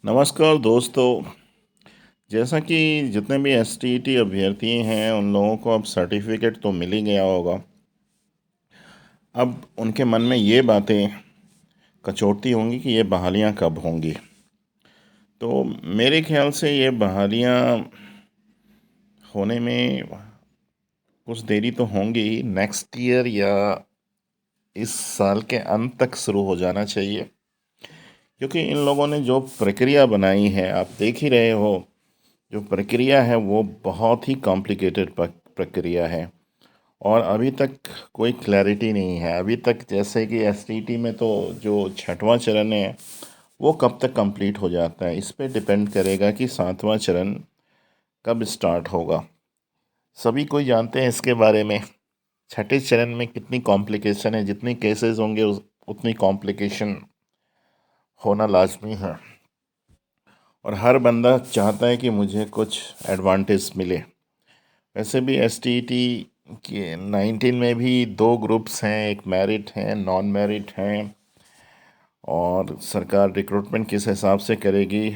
नमस्कार दोस्तों। जैसा कि जितने भी एसटीईटी अभ्यर्थी हैं उन लोगों को अब सर्टिफिकेट तो मिल ही गया होगा। अब उनके मन में ये बातें कचोटती होंगी कि ये बहालियां कब होंगी। तो मेरे ख्याल से ये बहालियां होने में कुछ देरी तो होंगी, नेक्स्ट ईयर या इस साल के अंत तक शुरू हो जाना चाहिए। क्योंकि इन लोगों ने जो प्रक्रिया बनाई है, आप देख ही रहे हो, जो प्रक्रिया है वो बहुत ही कॉम्प्लिकेटेड प्रक्रिया है और अभी तक कोई क्लैरिटी नहीं है। अभी तक जैसे कि एसटीटी में तो जो छठवां चरण है वो कब तक कंप्लीट हो जाता है, इस पे डिपेंड करेगा कि सातवां चरण कब स्टार्ट होगा। सभी कोई जानते हैं इसके बारे में। छठे चरण में कितनी कॉम्प्लिकेशन है, जितनी केसेस होंगे उतनी कॉम्प्लिकेशन होना लाजमी है और हर बंदा चाहता है कि मुझे कुछ एडवांटेज मिले। वैसे भी एसटीईटी के 19 में भी दो ग्रुप्स हैं, एक मेरिट हैं, नॉन मेरिट हैं, और सरकार रिक्रूटमेंट किस हिसाब से करेगी,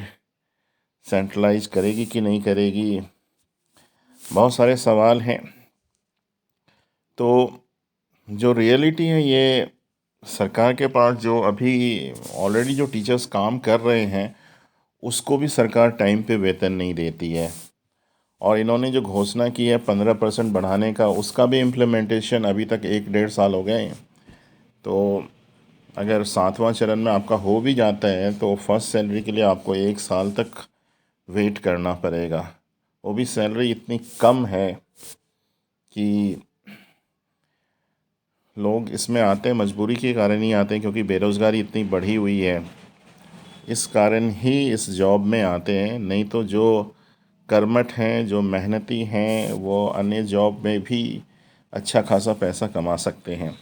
सेंट्रलाइज करेगी कि नहीं करेगी, बहुत सारे सवाल हैं। तो जो रियलिटी है, ये सरकार के पास जो अभी ऑलरेडी जो टीचर्स काम कर रहे हैं उसको भी सरकार टाइम पे वेतन नहीं देती है और इन्होंने जो घोषणा की है 15% बढ़ाने का, उसका भी इम्प्लीमेंटेशन अभी तक 1-1.5 साल हो गए हैं। तो अगर सातवां चरण में आपका हो भी जाता है तो फर्स्ट सैलरी के लिए आपको 1 साल तक वेट करना पड़ेगा। वो भी सैलरी इतनी कम है कि लोग इसमें आते हैं मजबूरी के कारण ही आते हैं, क्योंकि बेरोज़गारी इतनी बढ़ी हुई है, इस कारण ही इस जॉब में आते हैं। नहीं तो जो कर्मठ हैं, जो मेहनती हैं, वो अन्य जॉब में भी अच्छा खासा पैसा कमा सकते हैं।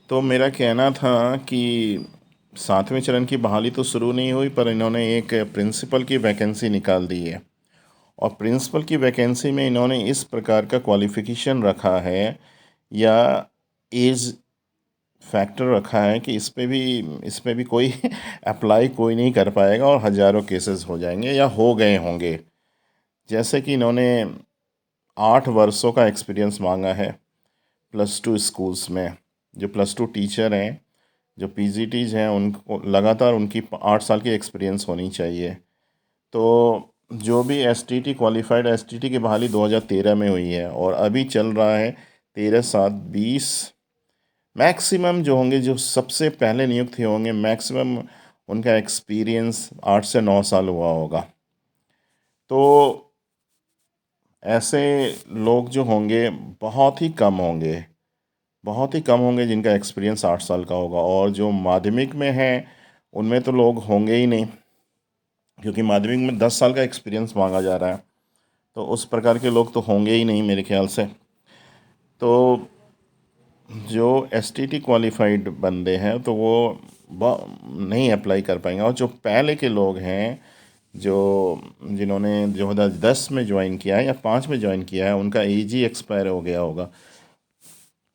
तो मेरा कहना था कि सातवें चरण की बहाली तो शुरू नहीं हुई, पर इन्होंने एक प्रिंसिपल की वैकेंसी निकाल दी है और प्रिंसिपल की वैकेंसी में इन्होंने इस प्रकार का क्वालिफ़िकेशन रखा है या एज फैक्टर रखा है कि इस पे भी कोई अप्लाई कोई नहीं कर पाएगा और हज़ारों केसेस हो जाएंगे या हो गए होंगे। जैसे कि इन्होंने 8 वर्षों का एक्सपीरियंस मांगा है +2 स्कूल्स में। जो +2 टीचर हैं, जो पीजीटीज हैं, उनको लगातार उनकी 8 साल की एक्सपीरियंस होनी चाहिए। तो जो भी एसटीटी क्वालिफाइड, एसटीटी की बहाली 2013 में हुई है और अभी चल रहा है 13/7/20। मैक्सिमम जो होंगे, जो सबसे पहले नियुक्त होंगे, मैक्सिमम उनका एक्सपीरियंस 8 से 9 साल हुआ होगा। तो ऐसे लोग जो होंगे बहुत ही कम होंगे, बहुत ही कम होंगे जिनका एक्सपीरियंस 8 साल का होगा। और जो माध्यमिक में हैं उनमें तो लोग होंगे ही नहीं, क्योंकि माध्यमिक में 10 साल का एक्सपीरियंस मांगा जा रहा है। तो उस प्रकार के लोग तो होंगे ही नहीं मेरे ख्याल से। तो जो एसटीटी क्वालिफाइड बंदे हैं तो वो नहीं अप्लाई कर पाएंगे। और जो पहले के लोग हैं, जो जिन्होंने 2010 में ज्वाइन किया है या 5 में ज्वाइन किया है, उनका एज ही एक्सपायर हो गया होगा,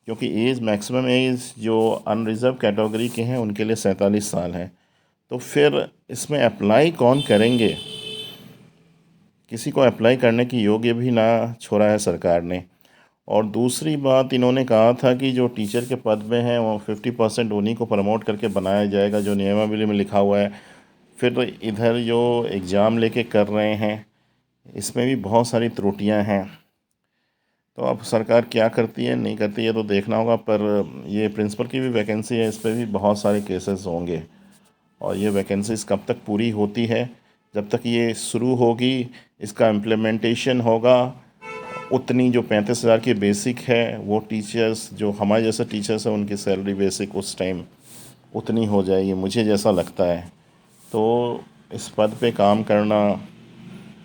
क्योंकि एज मैक्सिमम एज जो अनरिजर्व कैटेगरी के हैं उनके लिए 47 साल है। तो फिर इसमें अप्लाई कौन करेंगे? किसी को अप्लाई करने की योग्य भी ना छोड़ा है सरकार ने। और दूसरी बात, इन्होंने कहा था कि जो टीचर के पद में हैं वो 50% उन्हीं को प्रमोट करके बनाया जाएगा, जो नियमावली में लिखा हुआ है। फिर इधर जो एग्ज़ाम लेके कर रहे हैं, इसमें भी बहुत सारी त्रुटियां हैं। तो अब सरकार क्या करती है नहीं करती है तो देखना होगा। पर ये प्रिंसिपल की भी वैकेंसी है, इस पर भी बहुत सारे केसेस होंगे और ये वैकेंसीज कब तक पूरी होती है, जब तक ये शुरू होगी, इसका इम्प्लीमेंटेशन होगा, उतनी जो 35,000 की बेसिक है वो टीचर्स, जो हमारे जैसे टीचर्स हैं, उनकी सैलरी बेसिक उस टाइम उतनी हो जाएगी, मुझे जैसा लगता है। तो इस पद पे काम करना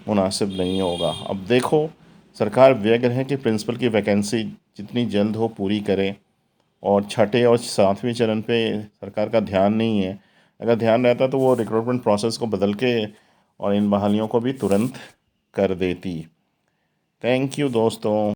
मुनासिब नहीं होगा। अब देखो, सरकार व्यग्र है कि प्रिंसिपल की वैकेंसी जितनी जल्द हो पूरी करे और छठे और सातवें चरण पे सरकार का ध्यान नहीं है। अगर ध्यान रहता तो वो रिक्रूटमेंट प्रोसेस को बदल के और इन बहालियों को भी तुरंत कर देती। थैंक यू दोस्तों।